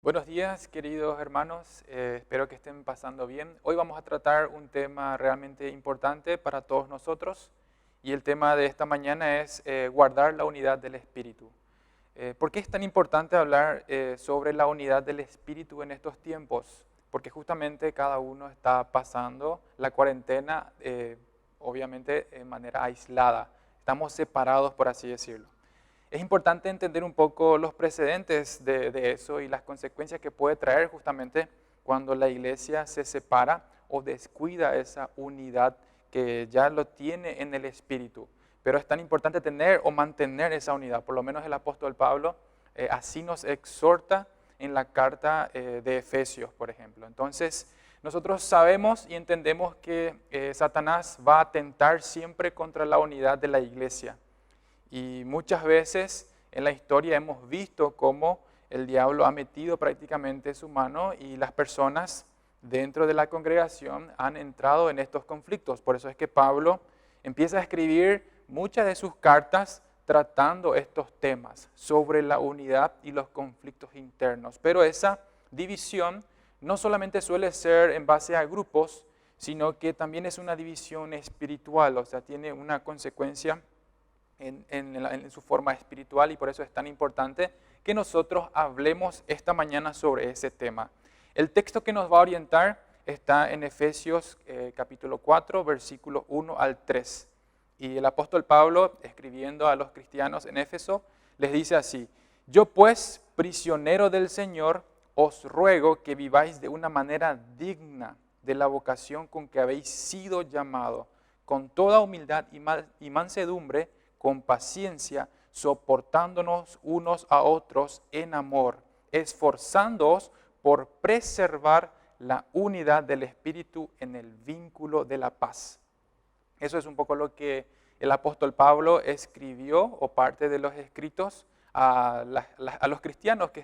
Buenos días, queridos hermanos. Espero que estén pasando bien. Hoy vamos a tratar un tema realmente importante para todos nosotros y el tema de esta mañana es guardar la unidad del Espíritu. ¿Por qué es tan importante hablar sobre la unidad del Espíritu en estos tiempos? Porque justamente cada uno está pasando la cuarentena, obviamente de manera aislada. Estamos separados, por así decirlo. Es importante entender un poco los precedentes de eso y las consecuencias que puede traer justamente cuando la iglesia se separa o descuida esa unidad que ya lo tiene en el Espíritu. Pero es tan importante tener o mantener esa unidad. Por lo menos el apóstol Pablo así nos exhorta en la carta de Efesios, por ejemplo. Entonces, nosotros sabemos y entendemos que Satanás va a tentar siempre contra la unidad de la iglesia. Y muchas veces en la historia hemos visto cómo el diablo ha metido prácticamente su mano y las personas dentro de la congregación han entrado en estos conflictos. Por eso es que Pablo empieza a escribir muchas de sus cartas tratando estos temas sobre la unidad y los conflictos internos. Pero esa división no solamente suele ser en base a grupos, sino que también es una división espiritual, o sea, tiene una consecuencia en su forma espiritual y por eso es tan importante que nosotros hablemos esta mañana sobre ese tema. El texto que nos va a orientar está en Efesios capítulo 4, versículos 1 al 3. Y el apóstol Pablo, escribiendo a los cristianos en Éfeso, les dice así: yo pues, prisionero del Señor, os ruego que viváis de una manera digna de la vocación con que habéis sido llamados, con toda humildad y mansedumbre, con paciencia, soportándonos unos a otros en amor, esforzándoos por preservar la unidad del Espíritu en el vínculo de la paz. Eso es un poco lo que el apóstol Pablo escribió, o parte de los escritos, a los cristianos que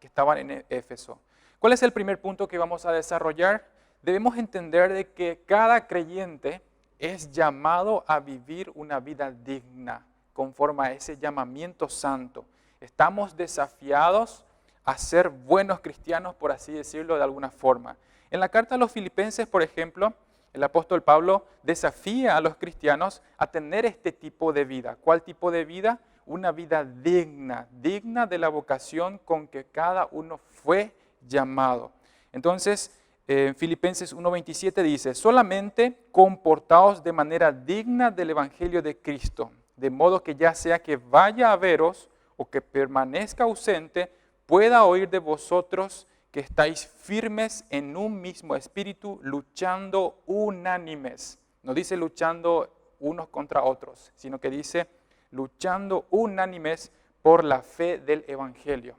estaban en Éfeso. ¿Cuál es el primer punto que vamos a desarrollar? Debemos entender de que cada creyente es llamado a vivir una vida digna, conforme a ese llamamiento santo. Estamos desafiados a ser buenos cristianos, por así decirlo de alguna forma. En la carta a los Filipenses, por ejemplo, el apóstol Pablo desafía a los cristianos a tener este tipo de vida. ¿Cuál tipo de vida? Una vida digna, digna de la vocación con que cada uno fue llamado. Entonces, Filipenses 1:27 dice: solamente comportaos de manera digna del Evangelio de Cristo, de modo que ya sea que vaya a veros o que permanezca ausente, pueda oír de vosotros que estáis firmes en un mismo espíritu, luchando unánimes. No dice luchando unos contra otros, sino que dice luchando unánimes por la fe del Evangelio.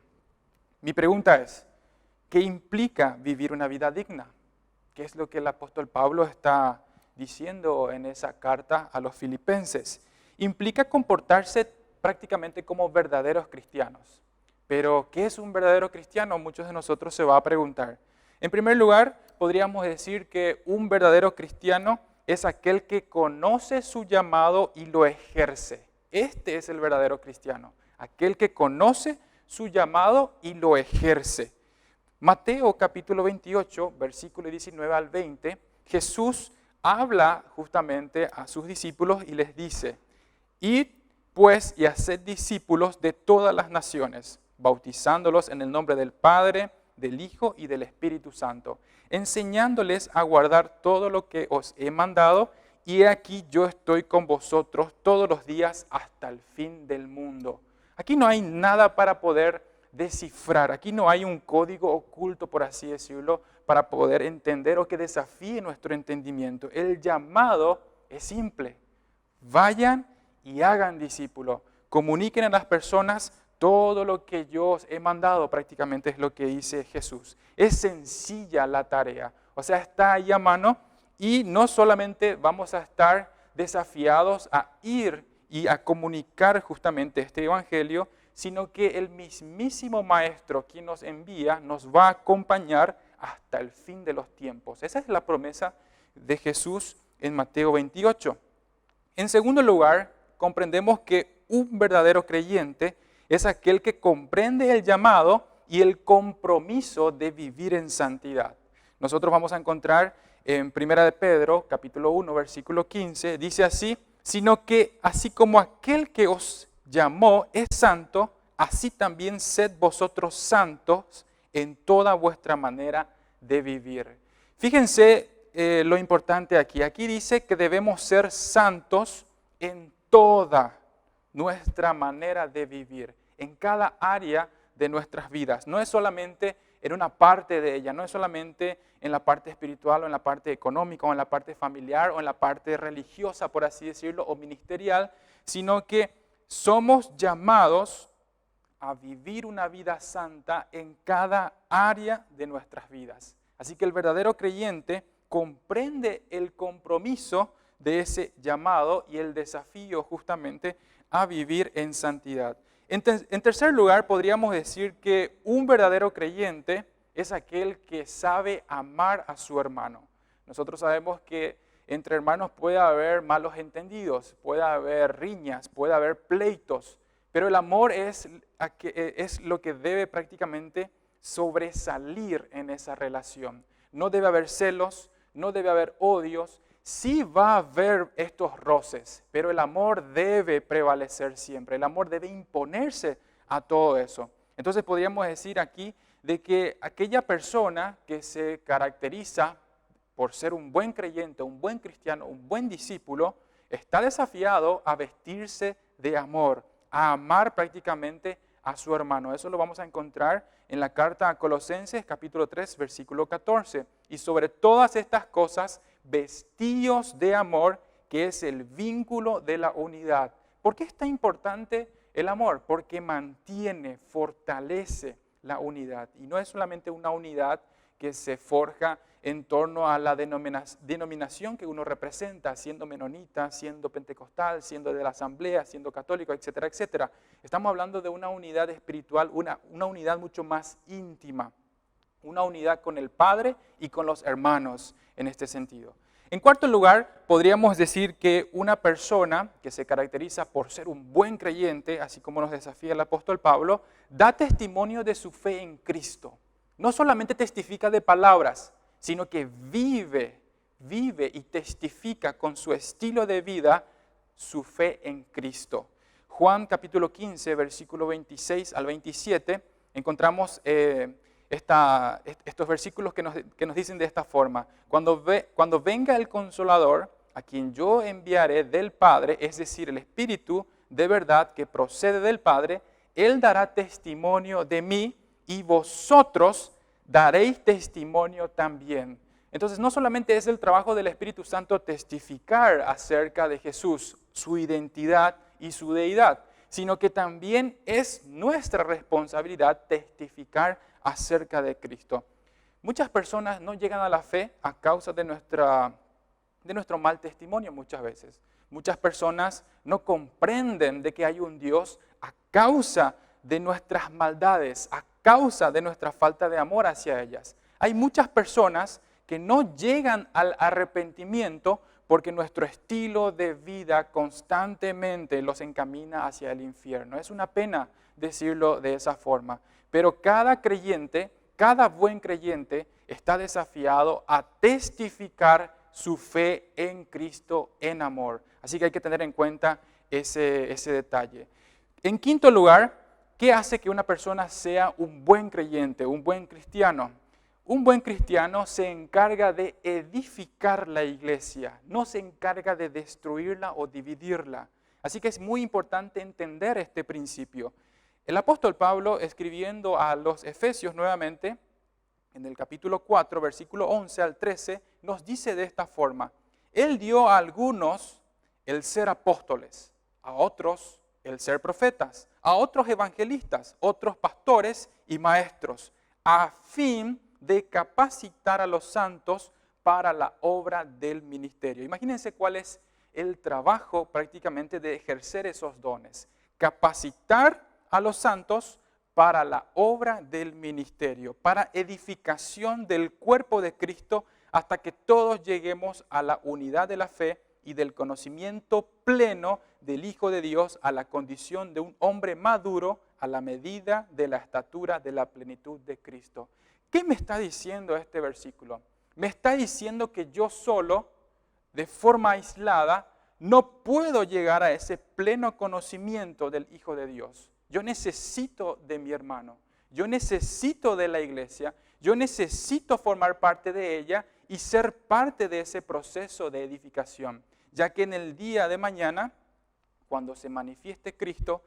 Mi pregunta es: ¿qué implica vivir una vida digna? ¿Qué es lo que el apóstol Pablo está diciendo en esa carta a los filipenses? Implica comportarse prácticamente como verdaderos cristianos. Pero, ¿qué es un verdadero cristiano? Muchos de nosotros se va a preguntar. En primer lugar, podríamos decir que un verdadero cristiano es aquel que conoce su llamado y lo ejerce. Este es el verdadero cristiano, aquel que conoce su llamado y lo ejerce. Mateo capítulo 28, versículo 19 al 20, Jesús habla justamente a sus discípulos y les dice: id pues y haced discípulos de todas las naciones, bautizándolos en el nombre del Padre, del Hijo y del Espíritu Santo, enseñándoles a guardar todo lo que os he mandado, y he aquí yo estoy con vosotros todos los días hasta el fin del mundo. Aquí no hay nada para poder descifrar, aquí no hay un código oculto, por así decirlo, para poder entender o que desafíe nuestro entendimiento. El llamado es simple: vayan y hagan discípulos, comuniquen a las personas todo lo que yo os he mandado, prácticamente es lo que dice Jesús. Es sencilla la tarea, o sea, está ahí a mano, y no solamente vamos a estar desafiados a ir y a comunicar justamente este evangelio, sino que el mismísimo Maestro, quien nos envía, nos va a acompañar hasta el fin de los tiempos. Esa es la promesa de Jesús en Mateo 28. En segundo lugar, comprendemos que un verdadero creyente es aquel que comprende el llamado y el compromiso de vivir en santidad. Nosotros vamos a encontrar en 1 de Pedro, capítulo 1, versículo 15, dice así: sino que así como aquel que os llamó es santo, así también sed vosotros santos en toda vuestra manera de vivir. Fíjense lo importante aquí. Aquí dice que debemos ser santos en toda nuestra manera de vivir, en cada área de nuestras vidas. No es solamente en una parte de ella, no es solamente en la parte espiritual o en la parte económica o en la parte familiar o en la parte religiosa, por así decirlo, o ministerial, sino que somos llamados a vivir una vida santa en cada área de nuestras vidas. Así que el verdadero creyente comprende el compromiso de ese llamado y el desafío justamente a vivir en santidad. En tercer lugar, podríamos decir que un verdadero creyente es aquel que sabe amar a su hermano. Nosotros sabemos que entre hermanos puede haber malos entendidos, puede haber riñas, puede haber pleitos, pero el amor es lo que debe prácticamente sobresalir en esa relación. No debe haber celos, no debe haber odios. Sí va a haber estos roces, pero el amor debe prevalecer siempre. El amor debe imponerse a todo eso. Entonces podríamos decir aquí de que aquella persona que se caracteriza por ser un buen creyente, un buen cristiano, un buen discípulo, está desafiado a vestirse de amor, a amar prácticamente a su hermano. Eso lo vamos a encontrar en la carta a Colosenses, capítulo 3, versículo 14. Y sobre todas estas cosas, vestíos de amor, que es el vínculo de la unidad. ¿Por qué es tan importante el amor? Porque mantiene, fortalece la unidad. Y no es solamente una unidad que se forja en torno a la denominación que uno representa, siendo menonita, siendo pentecostal, siendo de la asamblea, siendo católico, etcétera, etcétera. Estamos hablando de una unidad espiritual, una unidad mucho más íntima, una unidad con el Padre y con los hermanos en este sentido. En cuarto lugar, podríamos decir que una persona que se caracteriza por ser un buen creyente, así como nos desafía el apóstol Pablo, da testimonio de su fe en Cristo. No solamente testifica de palabras, sino que vive y testifica con su estilo de vida su fe en Cristo. Juan capítulo 15, versículo 26 al 27, encontramos estos versículos que nos dicen de esta forma: cuando venga el Consolador, a quien yo enviaré del Padre, es decir, el Espíritu de verdad que procede del Padre, Él dará testimonio de mí y vosotros daréis testimonio también. Entonces, no solamente es el trabajo del Espíritu Santo testificar acerca de Jesús, su identidad y su deidad, sino que también es nuestra responsabilidad testificar acerca de Cristo. Muchas personas no llegan a la fe a causa de nuestro mal testimonio muchas veces. Muchas personas no comprenden de que hay un Dios a causa de nuestras maldades, a causa de nuestra falta de amor hacia ellas. Hay muchas personas que no llegan al arrepentimiento porque nuestro estilo de vida constantemente los encamina hacia el infierno. Es una pena decirlo de esa forma, pero cada creyente, cada buen creyente está desafiado a testificar su fe en Cristo en amor. Así que hay que tener en cuenta ese detalle. En quinto lugar, ¿qué hace que una persona sea un buen creyente, un buen cristiano? Un buen cristiano se encarga de edificar la iglesia, no se encarga de destruirla o dividirla. Así que es muy importante entender este principio. El apóstol Pablo, escribiendo a los Efesios nuevamente, en el capítulo 4, versículo 11 al 13, nos dice de esta forma: Él dio a algunos el ser apóstoles, a otros el ser profetas, a otros evangelistas, otros pastores y maestros, a fin de capacitar a los santos para la obra del ministerio. Imagínense cuál es el trabajo prácticamente de ejercer esos dones. Capacitar a los santos para la obra del ministerio, para edificación del cuerpo de Cristo, hasta que todos lleguemos a la unidad de la fe y del conocimiento pleno del Hijo de Dios, a la condición de un hombre maduro, a la medida de la estatura de la plenitud de Cristo. ¿Qué me está diciendo este versículo? Me está diciendo que yo solo, de forma aislada, no puedo llegar a ese pleno conocimiento del Hijo de Dios. Yo necesito de mi hermano, yo necesito de la iglesia, yo necesito formar parte de ella y ser parte de ese proceso de edificación, ya que en el día de mañana, cuando se manifieste Cristo,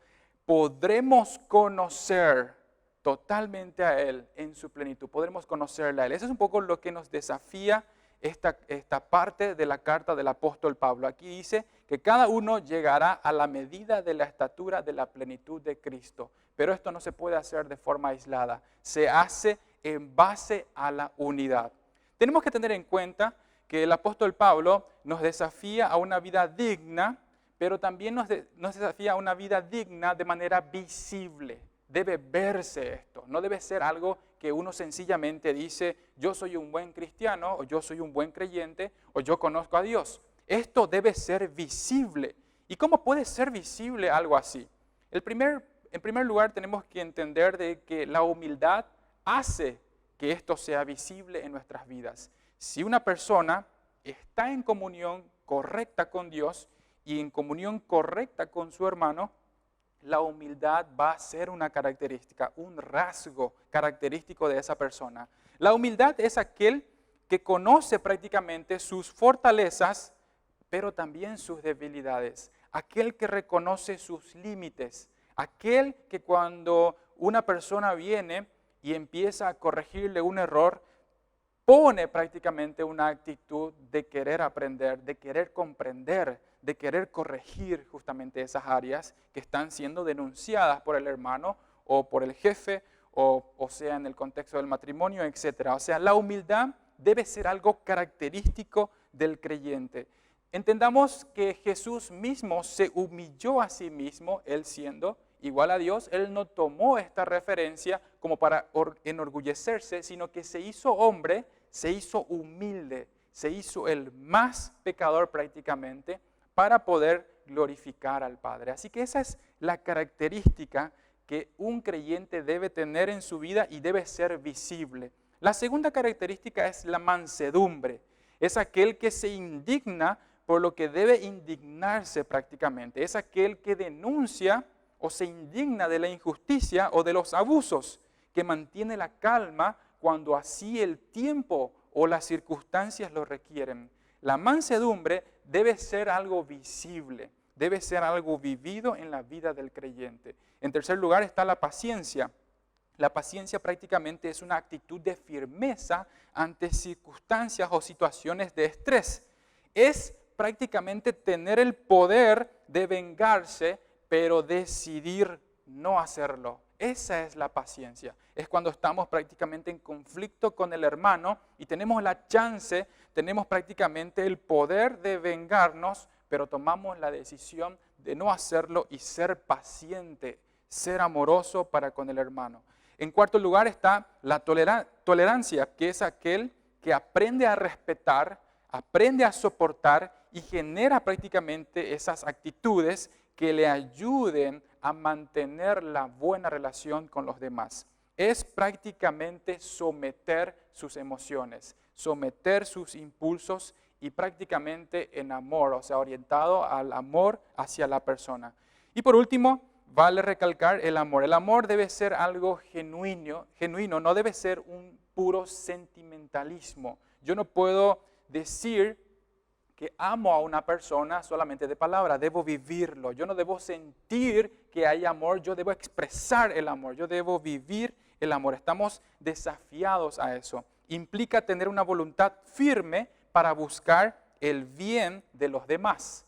podremos conocer totalmente a Él en su plenitud, podremos conocerle a Él. Eso es un poco lo que nos desafía esta parte de la carta del apóstol Pablo. Aquí dice que cada uno llegará a la medida de la estatura de la plenitud de Cristo. Pero esto no se puede hacer de forma aislada. Se hace en base a la unidad. Tenemos que tener en cuenta que el apóstol Pablo nos desafía a una vida digna, pero también nos desafía a una vida digna de manera visible. Debe verse esto, no debe ser algo que uno sencillamente dice, yo soy un buen cristiano, o yo soy un buen creyente, o yo conozco a Dios. Esto debe ser visible. ¿Y cómo puede ser visible algo así? En primer lugar, tenemos que entender de que la humildad hace que esto sea visible en nuestras vidas. Si una persona está en comunión correcta con Dios y en comunión correcta con su hermano, la humildad va a ser una característica, un rasgo característico de esa persona. La humildad es aquel que conoce prácticamente sus fortalezas, pero también sus debilidades. Aquel que reconoce sus límites. Aquel que cuando una persona viene y empieza a corregirle un error, pone prácticamente una actitud de querer aprender, de querer comprender, de querer corregir justamente esas áreas que están siendo denunciadas por el hermano o por el jefe, o sea en el contexto del matrimonio, etc. O sea, la humildad debe ser algo característico del creyente. Entendamos que Jesús mismo se humilló a sí mismo, Él siendo igual a Dios. Él no tomó esta referencia como para enorgullecerse, sino que se hizo hombre, se hizo humilde, se hizo el más pecador prácticamente para poder glorificar al Padre. Así que esa es la característica que un creyente debe tener en su vida y debe ser visible. La segunda característica es la mansedumbre. Es aquel que se indigna por lo que debe indignarse prácticamente. Es aquel que denuncia o se indigna de la injusticia o de los abusos, que mantiene la calma cuando así el tiempo o las circunstancias lo requieren. La mansedumbre debe ser algo visible, debe ser algo vivido en la vida del creyente. En tercer lugar está la paciencia. La paciencia prácticamente es una actitud de firmeza ante circunstancias o situaciones de estrés. Es prácticamente tener el poder de vengarse, pero decidir no hacerlo. Esa es la paciencia. Es cuando estamos prácticamente en conflicto con el hermano y tenemos la chance, tenemos prácticamente el poder de vengarnos, pero tomamos la decisión de no hacerlo y ser paciente, ser amoroso para con el hermano. En cuarto lugar está la tolerancia, que es aquel que aprende a respetar, aprende a soportar y genera prácticamente esas actitudes que le ayuden a mantener la buena relación con los demás. Es prácticamente someter sus emociones, someter sus impulsos y prácticamente en amor, o sea, orientado al amor hacia la persona. Y por último, vale recalcar el amor. El amor debe ser algo genuino, no debe ser un puro sentimentalismo. Yo no puedo decir que amo a una persona solamente de palabra, debo vivirlo. Yo no debo sentir que hay amor, yo debo expresar el amor, yo debo vivir el amor. Estamos desafiados a eso. Implica tener una voluntad firme para buscar el bien de los demás.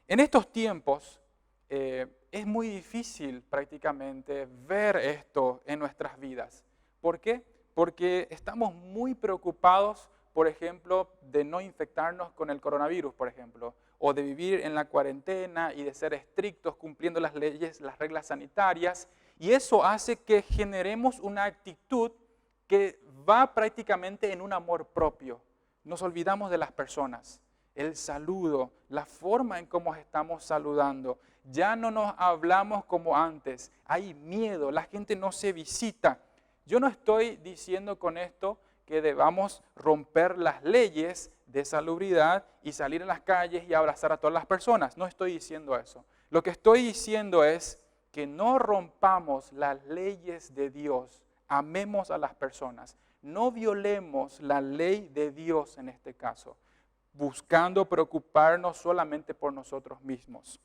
En estos tiempos es muy difícil prácticamente ver esto en nuestras vidas. ¿Por qué? Porque estamos muy preocupados, por ejemplo, de no infectarnos con el coronavirus, por ejemplo, o de vivir en la cuarentena y de ser estrictos cumpliendo las leyes, las reglas sanitarias, y eso hace que generemos una actitud que va prácticamente en un amor propio. Nos olvidamos de las personas, el saludo, la forma en cómo estamos saludando, ya no nos hablamos como antes, hay miedo, la gente no se visita. Yo no estoy diciendo con esto que debamos romper las leyes de salubridad y salir a las calles y abrazar a todas las personas. No estoy diciendo eso. Lo que estoy diciendo es que no rompamos las leyes de Dios. Amemos a las personas. No violemos la ley de Dios en este caso, buscando preocuparnos solamente por nosotros mismos.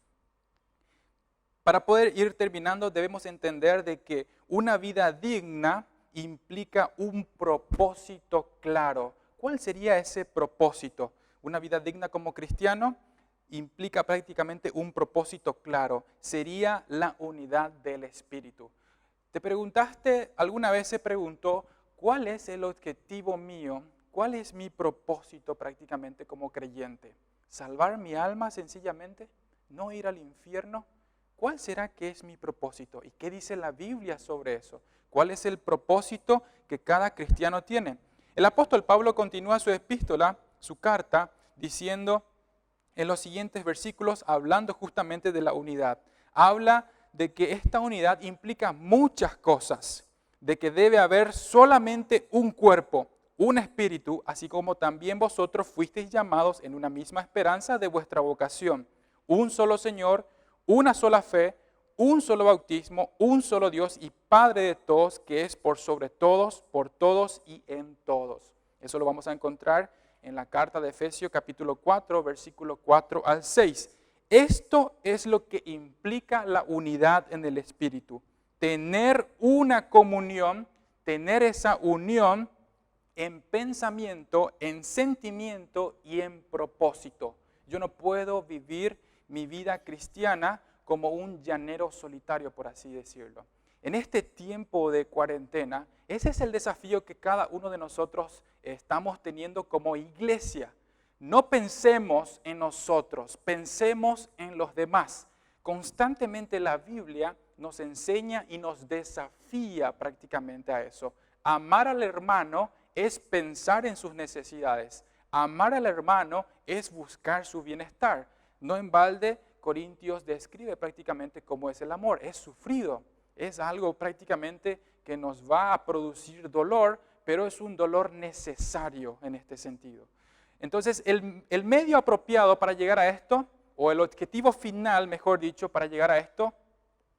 Para poder ir terminando, debemos entender de que una vida digna implica un propósito claro. ¿Cuál sería ese propósito? Una vida digna como cristiano implica prácticamente un propósito claro. Sería la unidad del Espíritu. ¿Te preguntaste, alguna vez se preguntó, cuál es el objetivo mío? ¿Cuál es mi propósito prácticamente como creyente? ¿Salvar mi alma sencillamente? ¿No ir al infierno? ¿Cuál será que es mi propósito? ¿Y qué dice la Biblia sobre eso? ¿Cuál es el propósito que cada cristiano tiene? El apóstol Pablo continúa su epístola, su carta, diciendo en los siguientes versículos, hablando justamente de la unidad. Habla de que esta unidad implica muchas cosas, de que debe haber solamente un cuerpo, un espíritu, así como también vosotros fuisteis llamados en una misma esperanza de vuestra vocación. Un solo Señor, una sola fe, un solo bautismo, un solo Dios y Padre de todos, que es por sobre todos, por todos y en todos. Eso lo vamos a encontrar en la carta de Efesios capítulo 4, versículo 4 al 6. Esto es lo que implica la unidad en el Espíritu. Tener una comunión, tener esa unión en pensamiento, en sentimiento y en propósito. Yo no puedo vivir mi vida cristiana como un llanero solitario, por así decirlo. En este tiempo de cuarentena, ese es el desafío que cada uno de nosotros estamos teniendo como iglesia. No pensemos en nosotros, pensemos en los demás. Constantemente la Biblia nos enseña y nos desafía prácticamente a eso. Amar al hermano es pensar en sus necesidades. Amar al hermano es buscar su bienestar. No en balde, Corintios describe prácticamente cómo es el amor. Es sufrido, es algo prácticamente que nos va a producir dolor, pero es un dolor necesario en este sentido. Entonces, el medio apropiado para llegar a esto, o el objetivo final, mejor dicho, para llegar a esto,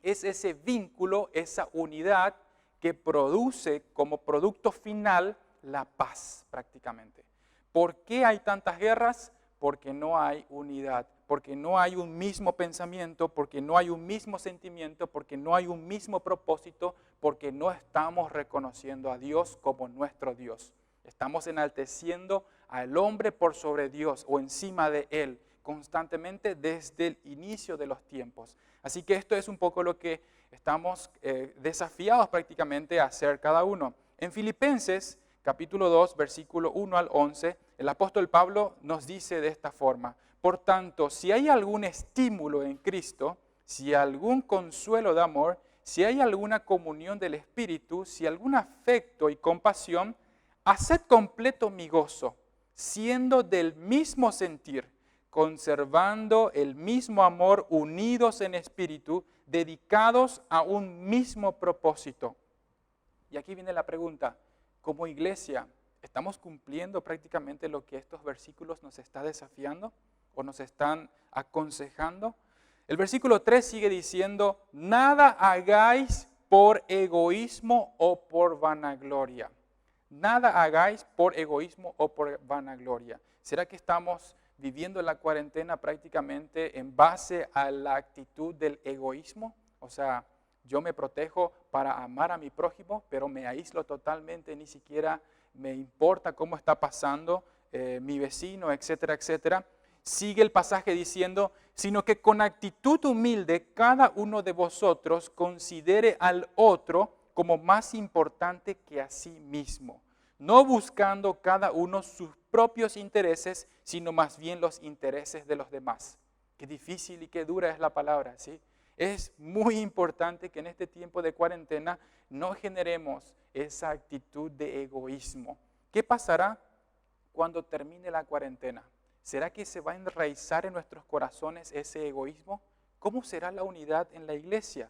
es ese vínculo, esa unidad que produce como producto final la paz prácticamente. ¿Por qué hay tantas guerras? Porque no hay unidad, porque no hay un mismo pensamiento, porque no hay un mismo sentimiento, porque no hay un mismo propósito, porque no estamos reconociendo a Dios como nuestro Dios. Estamos enalteciendo al hombre por sobre Dios o encima de Él constantemente desde el inicio de los tiempos. Así que esto es un poco lo que estamos desafiados prácticamente a hacer cada uno. En Filipenses capítulo 2, versículo 1 al 11, el apóstol Pablo nos dice de esta forma: por tanto, si hay algún estímulo en Cristo, si hay algún consuelo de amor, si hay alguna comunión del Espíritu, si algún afecto y compasión, haced completo mi gozo, siendo del mismo sentir, conservando el mismo amor, unidos en espíritu, dedicados a un mismo propósito. Y aquí viene la pregunta: como iglesia, ¿estamos cumpliendo prácticamente lo que estos versículos nos están desafiando o nos están aconsejando? El versículo 3 sigue diciendo: nada hagáis por egoísmo o por vanagloria. Nada hagáis por egoísmo o por vanagloria. ¿Será que estamos viviendo la cuarentena prácticamente en base a la actitud del egoísmo? O sea, yo me protejo para amar a mi prójimo, pero me aíslo totalmente, ni siquiera me importa cómo está pasando mi vecino, etcétera, etcétera. Sigue el pasaje diciendo: sino que con actitud humilde cada uno de vosotros considere al otro como más importante que a sí mismo, no buscando cada uno sus propios intereses, sino más bien los intereses de los demás. Qué difícil y qué dura es la palabra, ¿sí? Es muy importante que en este tiempo de cuarentena no generemos esa actitud de egoísmo. ¿Qué pasará cuando termine la cuarentena? ¿Será que se va a enraizar en nuestros corazones ese egoísmo? ¿cómo será la unidad en la iglesia?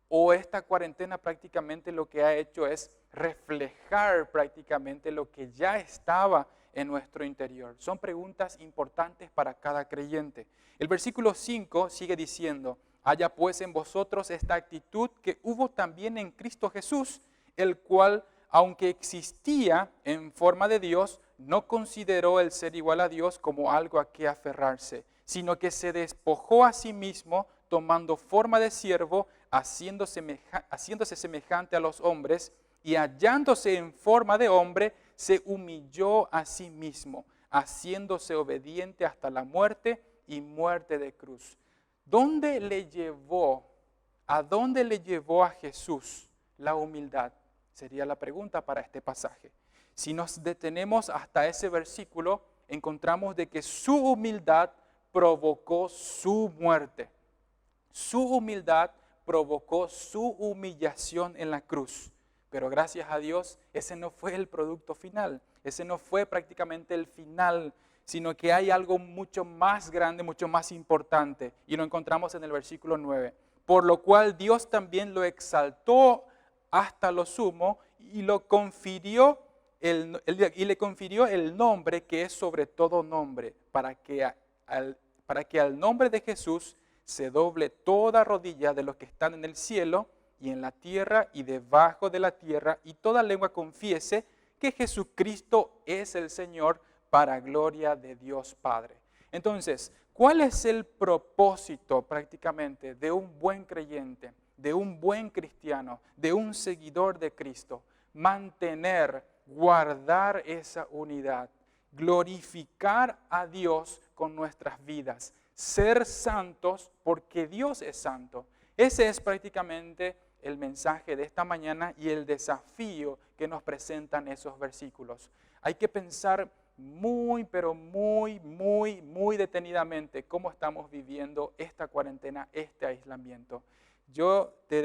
¿O esta cuarentena prácticamente lo que ha hecho es reflejar prácticamente lo que ya estaba en nuestro interior? Son preguntas importantes para cada creyente. El versículo 5 sigue diciendo: haya pues en vosotros esta actitud que hubo también en Cristo Jesús, el cual, aunque existía en forma de Dios, no consideró el ser igual a Dios como algo a que aferrarse, sino que se despojó a sí mismo, tomando forma de siervo, haciéndose semejante a los hombres, y hallándose en forma de hombre, se humilló a sí mismo, haciéndose obediente hasta la muerte y muerte de cruz. ¿A dónde le llevó a Jesús la humildad? Sería la pregunta para este pasaje. Si nos detenemos hasta ese versículo, encontramos de que su humildad provocó su muerte. Su humildad provocó su humillación en la cruz. Pero gracias a Dios, ese no fue el producto final. Ese no fue prácticamente el final, sino que hay algo mucho más grande, mucho más importante. Y lo encontramos en el versículo 9. Por lo cual Dios también lo exaltó hasta lo sumo y le confirió el nombre que es sobre todo nombre, para que al nombre de Jesús se doble toda rodilla de los que están en el cielo y en la tierra y debajo de la tierra, y toda lengua confiese que Jesucristo es el Señor, para gloria de Dios Padre. Entonces, ¿cuál es el propósito prácticamente de un buen creyente, de un buen cristiano, de un seguidor de Cristo? Mantener, guardar esa unidad, glorificar a Dios con nuestras vidas, ser santos porque Dios es santo. Ese es prácticamente el mensaje de esta mañana y el desafío que nos presentan esos versículos. Hay que pensar muy, pero muy detenidamente cómo estamos viviendo esta cuarentena, este aislamiento. Yo les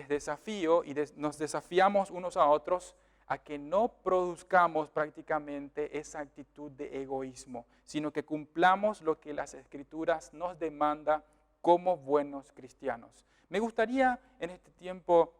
desafío y nos desafiamos unos a otros a que no produzcamos prácticamente esa actitud de egoísmo, sino que cumplamos lo que las Escrituras nos demandan como buenos cristianos. Me gustaría en este tiempo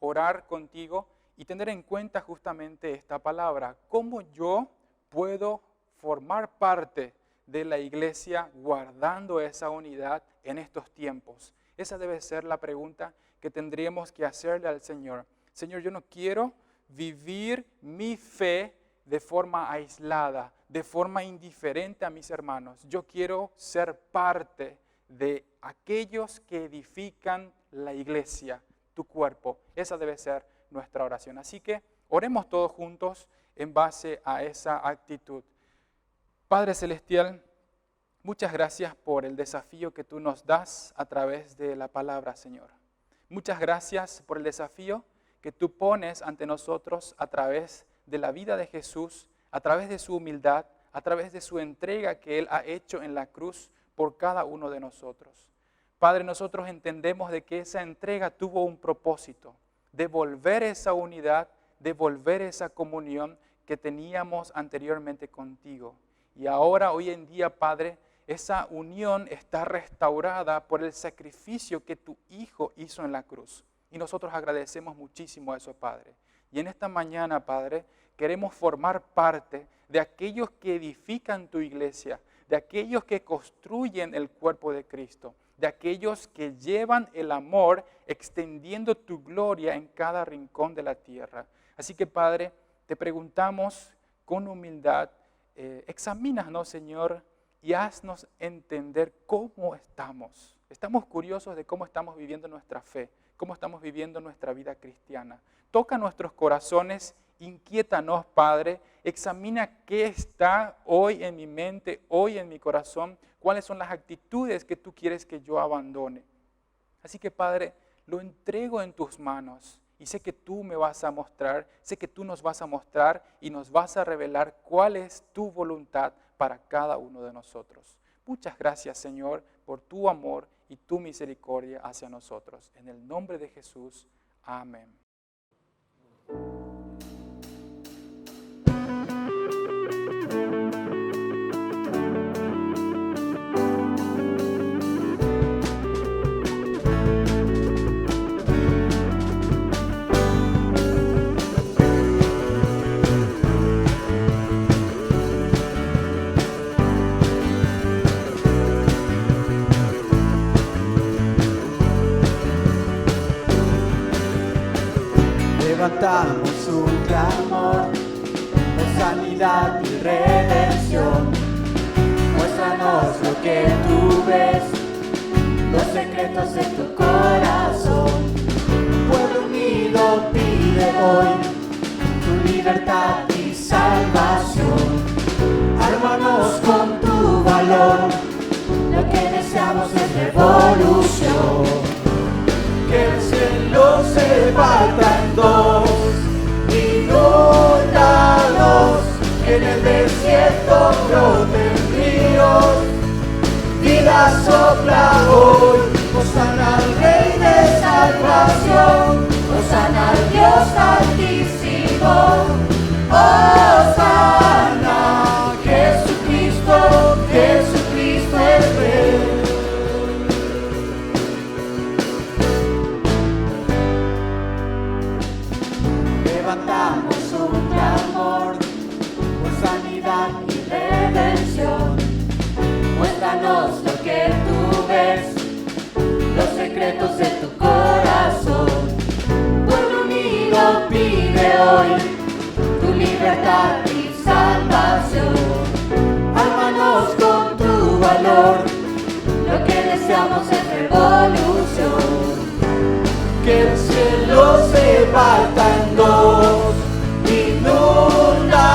orar contigo y tener en cuenta justamente esta palabra. ¿Cómo yo puedo formar parte de la iglesia guardando esa unidad en estos tiempos? Esa debe ser la pregunta que tendríamos que hacerle al Señor. Señor, yo no quiero vivir mi fe de forma aislada, de forma indiferente a mis hermanos. Yo quiero ser parte de aquellos que edifican la iglesia, tu cuerpo. Esa debe ser nuestra oración. Así que oremos todos juntos en base a esa actitud. Padre Celestial, muchas gracias por el desafío que tú nos das a través de la palabra, Señor. Muchas gracias por el desafío que tú pones ante nosotros a través de la vida de Jesús, a través de su humildad, a través de su entrega que Él ha hecho en la cruz por cada uno de nosotros. Padre, nosotros entendemos de que esa entrega tuvo un propósito, devolver esa unidad, devolver esa comunión que teníamos anteriormente contigo. Y ahora, hoy en día, Padre, esa unión está restaurada por el sacrificio que tu Hijo hizo en la cruz. Y nosotros agradecemos muchísimo eso, Padre. Y en esta mañana, Padre, queremos formar parte de aquellos que edifican tu iglesia, de aquellos que construyen el cuerpo de Cristo, de aquellos que llevan el amor extendiendo tu gloria en cada rincón de la tierra. Así que, Padre, te preguntamos con humildad, examínanos, Señor, y haznos entender cómo estamos. Estamos curiosos de cómo estamos viviendo nuestra fe, cómo estamos viviendo nuestra vida cristiana. Toca nuestros corazones, inquiétanos, Padre, examina qué está hoy en mi mente, hoy en mi corazón, cuáles son las actitudes que tú quieres que yo abandone. Así que, Padre, lo entrego en tus manos y sé que tú me vas a mostrar, sé que tú nos vas a mostrar y nos vas a revelar cuál es tu voluntad para cada uno de nosotros. Muchas gracias, Señor, por tu amor y tu misericordia hacia nosotros. En el nombre de Jesús, amén. Levantamos un clamor por sanidad y redención. Muéstranos lo que tú ves, los secretos de tu corazón. Pueblo unido pide hoy tu libertad y salvación. Ármanos con tu valor, lo que deseamos es revolución. Que el cielo se parta en dos, inúndanos, que en el desierto broten ríos. Vida sopla hoy, hosana al Rey de salvación, hosana al Dios altísimo, hosana, Jesucristo, Jesucristo es Rey. Levantamos un clamor por sanidad y redención. Muéstranos lo que tú ves, los secretos de tu corazón. Pueblo unido pide hoy tu libertad y salvación. Ármanos con tu valor, lo que deseamos es revolución. Que el cielo se parta en dos, inúndanos,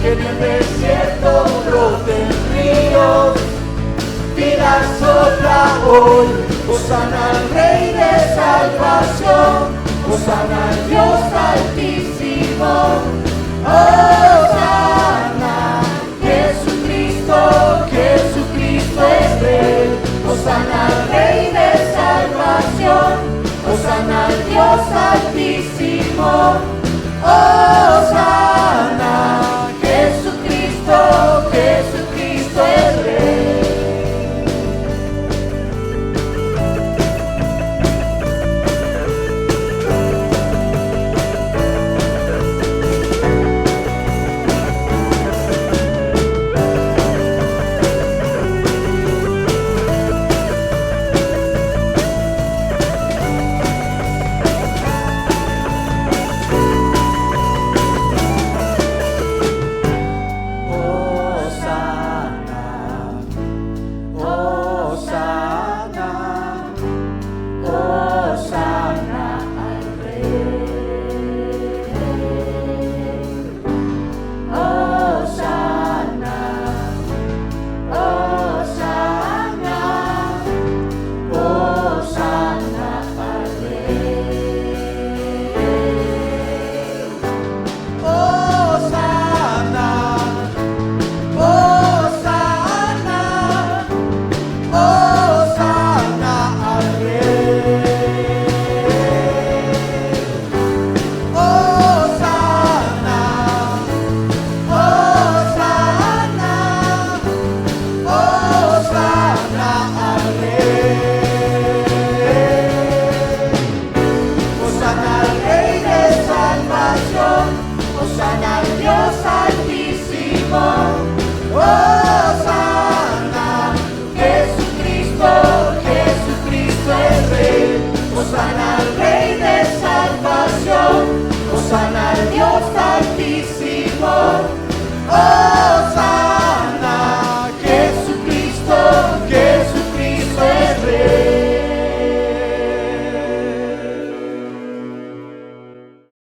que en el desierto broten ríos. Vida sopla hoy, hosana al Rey de salvación, hosana al Dios altísimo, hosana, Jesucristo, Jesucristo es Rey, hosana al Rey de salvación, hosana al Dios altísimo, hosana, Jesucristo, Jesucristo es Rey. Hosana al Rey de salvación, hosana